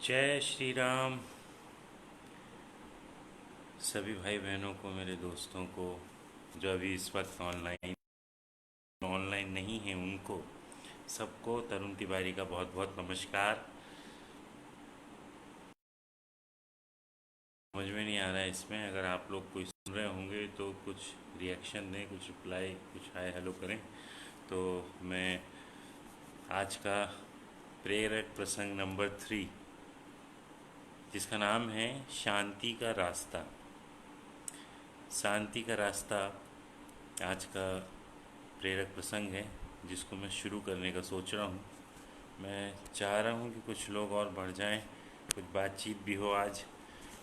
जय श्री राम। सभी भाई बहनों को, मेरे दोस्तों को जो अभी इस वक्त ऑनलाइन ऑनलाइन नहीं हैं, उनको सबको तरुण तिवारी का बहुत बहुत नमस्कार। समझ में नहीं आ रहा है इसमें, अगर आप लोग कोई सुन रहे होंगे तो कुछ रिएक्शन दें, कुछ रिप्लाई, कुछ हाय हेलो करें। तो मैं आज का प्रेरक प्रसंग नंबर 3, जिसका नाम है शांति का रास्ता। शांति का रास्ता आज का प्रेरक प्रसंग है, जिसको मैं शुरू करने का सोच रहा हूँ। मैं चाह रहा हूँ कि कुछ लोग और बढ़ जाएं, कुछ बातचीत भी हो आज,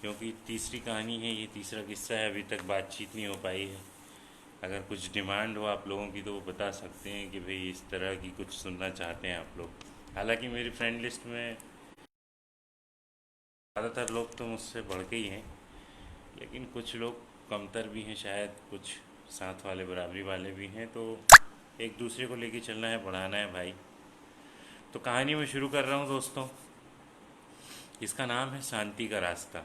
क्योंकि तीसरी कहानी है, ये तीसरा किस्सा है, अभी तक बातचीत नहीं हो पाई है। अगर कुछ डिमांड हो आप लोगों की तो वो बता सकते हैं कि भाई इस तरह की कुछ सुनना चाहते हैं आप लोग। हालांकि मेरी फ्रेंड लिस्ट में ज़्यादातर लोग तो मुझसे बढ़ के ही हैं, लेकिन कुछ लोग कमतर भी हैं, शायद कुछ साथ वाले बराबरी वाले भी हैं। तो एक दूसरे को लेके चलना है, बढ़ाना है भाई। तो कहानी मैं शुरू कर रहा हूँ दोस्तों। इसका नाम है शांति का रास्ता।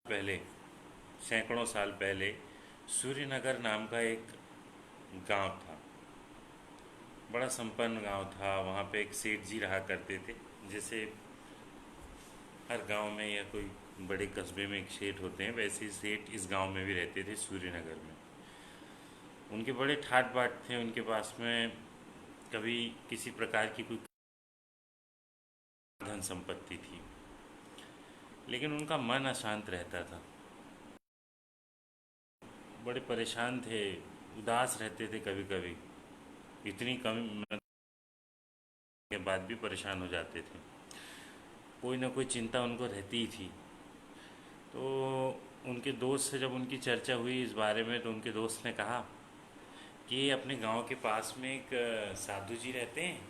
पहले, सैकड़ों साल पहले, सूर्यनगर नाम का एक गांव था। बड़ा संपन्न गांव था। वहाँ पे एक सेठ जी रहा करते थे। जैसे हर गांव में या कोई बड़े कस्बे में एक सेठ होते हैं, वैसे ही सेठ इस गांव में भी रहते थे, सूर्यनगर में। उनके बड़े ठाट बाट थे। उनके पास में कभी किसी प्रकार की कोई धन संपत्ति थी, लेकिन उनका मन अशांत रहता था। बड़े परेशान थे, उदास रहते थे कभी कभी। इतनी कम के बाद भी परेशान हो जाते थे। कोई ना कोई चिंता उनको रहती ही थी। तो उनके दोस्त से जब उनकी चर्चा हुई इस बारे में, तो उनके दोस्त ने कहा कि अपने गांव के पास में एक साधु जी रहते हैं,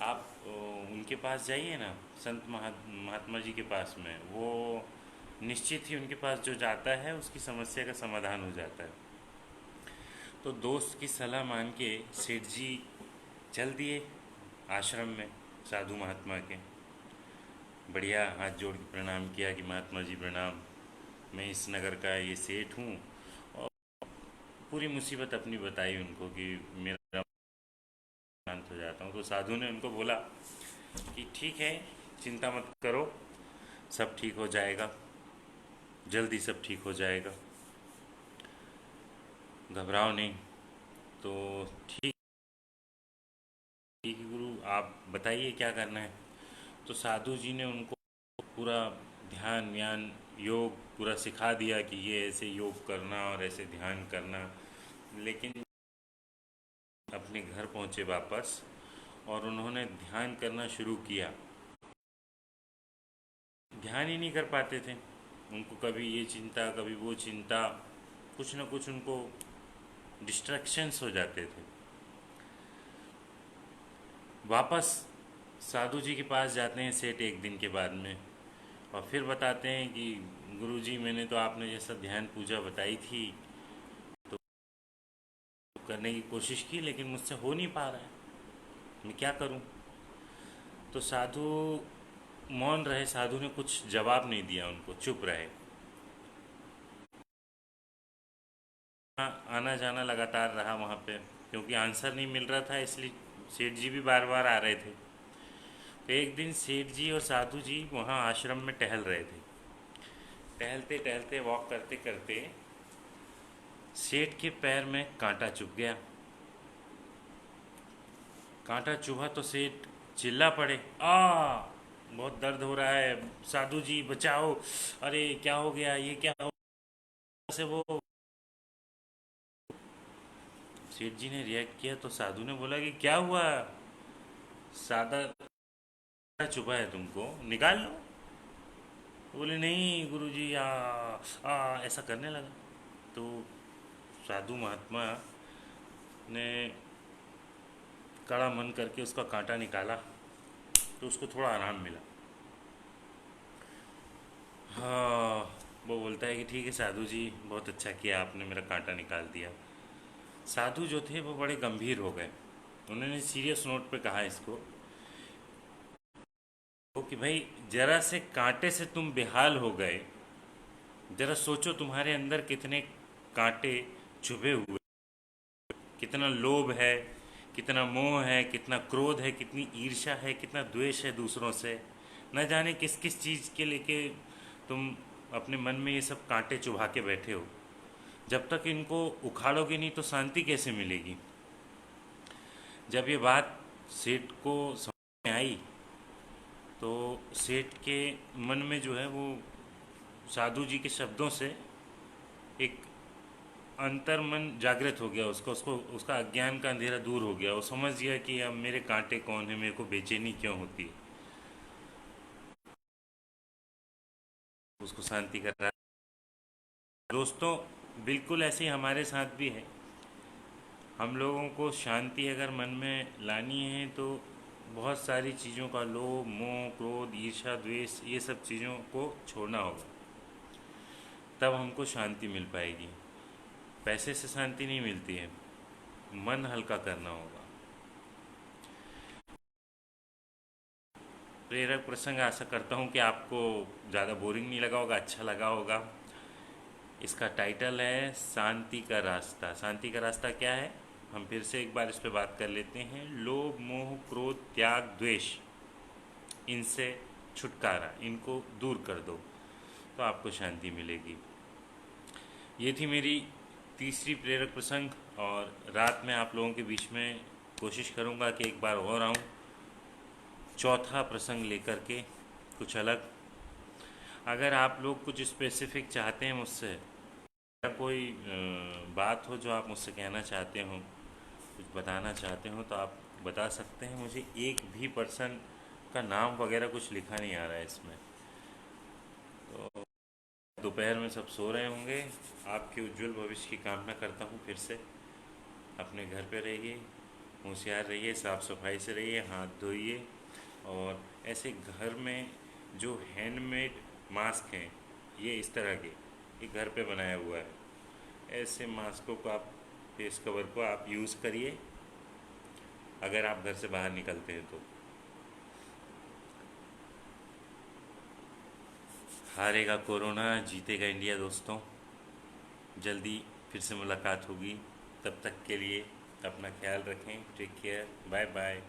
आप उनके पास जाइए ना। संत महात्मा जी के पास में, वो निश्चित ही उनके पास जो जाता है उसकी समस्या का समाधान हो जाता है। तो दोस्त की सलाह मान के सेठ जी चल दिए आश्रम में साधु महात्मा के। बढ़िया हाथ जोड़ के प्रणाम किया कि महात्मा जी प्रणाम, मैं इस नगर का ये सेठ हूँ। और पूरी मुसीबत अपनी बताई उनको कि मेरा शांत हो जाता हूँ। तो साधु ने उनको बोला कि ठीक है, चिंता मत करो, सब ठीक हो जाएगा, जल्दी सब ठीक हो जाएगा, घबराओ नहीं। तो ठीक ठीक है गुरु, आप बताइए क्या करना है। तो साधु जी ने उनको पूरा ध्यान व्यान योग पूरा सिखा दिया कि ये ऐसे योग करना और ऐसे ध्यान करना। लेकिन अपने घर पहुंचे वापस, और उन्होंने ध्यान करना शुरू किया। ध्यान ही नहीं कर पाते थे। उनको कभी ये चिंता, कभी वो चिंता, कुछ ना कुछ उनको डिस्ट्रैक्शंस हो जाते थे। वापस साधु जी के पास जाते हैं सेठ एक दिन के बाद में, और फिर बताते हैं कि गुरुजी, मैंने तो आपने जैसा ध्यान पूजा बताई थी तो करने की कोशिश की, लेकिन मुझसे हो नहीं पा रहा है, मैं क्या करूं। तो साधु मौन रहे। साधु ने कुछ जवाब नहीं दिया उनको, चुप रहे। आना जाना लगातार रहा वहाँ पे, क्योंकि आंसर नहीं मिल रहा था, इसलिए सेठ जी भी बार बार आ रहे थे। तो एक दिन सेठ जी और साधु जी वहाँ आश्रम में टहल रहे थे। टहलते टहलते, वॉक करते करते, सेठ के पैर में कांटा चुभ गया। कांटा चुभा तो सेठ चिल्ला पड़े, बहुत दर्द हो रहा है, साधु जी बचाओ, अरे क्या हो गया, ये क्या हो से वो। सेठ जी ने रिएक्ट किया तो साधु ने बोला कि क्या हुआ, सादा चुभा है तुमको, निकाल लो। बोले नहीं गुरुजी, ऐसा करने लगा। तो साधु महात्मा ने कड़ा मन करके उसका कांटा निकाला, तो उसको थोड़ा आराम मिला। हाँ, वो बोलता है कि ठीक है साधु जी, बहुत अच्छा किया आपने, मेरा कांटा निकाल दिया। साधु जो थे वो बड़े गंभीर हो गए। उन्होंने सीरियस नोट पे कहा इसको कि भाई जरा से कांटे से तुम बेहाल हो गए, जरा सोचो तुम्हारे अंदर कितने कांटे चुभे हुए, कितना लोभ है, कितना मोह है, कितना क्रोध है, कितनी ईर्ष्या है, कितना द्वेष है दूसरों से। न जाने किस किस चीज़ के लेके तुम अपने मन में ये सब कांटे चुभा के बैठे हो। जब तक इनको उखाड़ोगे नहीं तो शांति कैसे मिलेगी। जब ये बात सेठ को समझ में आई तो सेठ के मन में जो है वो साधु जी के शब्दों से एक अंतर्मन जागृत हो गया, उसका उसको उसका अज्ञान का अंधेरा दूर हो गया। वो समझ गया कि अब मेरे कांटे कौन है, मेरे को बेचैनी क्यों होती है। उसको शांति कर रहा। दोस्तों, बिल्कुल ऐसे ही हमारे साथ भी है। हम लोगों को शांति अगर मन में लानी है तो बहुत सारी चीज़ों का लोभ मोह क्रोध ईर्ष्या द्वेष ये सब चीज़ों को छोड़ना होगा, तब हमको शांति मिल पाएगी। पैसे से शांति नहीं मिलती है, मन हल्का करना होगा। प्रेरक प्रसंग आशा करता हूँ कि आपको ज़्यादा बोरिंग नहीं लगा होगा, अच्छा लगा होगा। इसका टाइटल है शांति का रास्ता। शांति का रास्ता क्या है, हम फिर से एक बार इस पर बात कर लेते हैं। लोभ मोह क्रोध त्याग द्वेष, इनसे छुटकारा, इनको दूर कर दो तो आपको शांति मिलेगी। ये थी मेरी तीसरी प्रेरक प्रसंग, और रात में आप लोगों के बीच में कोशिश करूँगा कि एक बार और आऊँ चौथा प्रसंग लेकर के, कुछ अलग। अगर आप लोग कुछ स्पेसिफिक चाहते हैं मुझसे, या कोई बात हो जो आप मुझसे कहना चाहते हो, कुछ बताना चाहते हो, तो आप बता सकते हैं मुझे। एक भी पर्सन का नाम वगैरह कुछ लिखा नहीं आ रहा है इसमें। तो दोपहर में सब सो रहे होंगे। आपके उज्जवल भविष्य की कामना करता हूँ फिर से। अपने घर पे रहिए, होशियार रहिए, साफ़ सफाई से रहिए, हाथ धोइए। और ऐसे घर में जो हैंडमेड मास्क हैं, ये इस तरह के, ये घर पे बनाया हुआ है, ऐसे मास्कों को आप, फेस कवर को आप यूज़ करिए अगर आप घर से बाहर निकलते हैं तो। हारेगा कोरोना, जीतेगा इंडिया दोस्तों। जल्दी फिर से मुलाकात होगी, तब तक के लिए अपना ख्याल रखें। Take care, bye bye.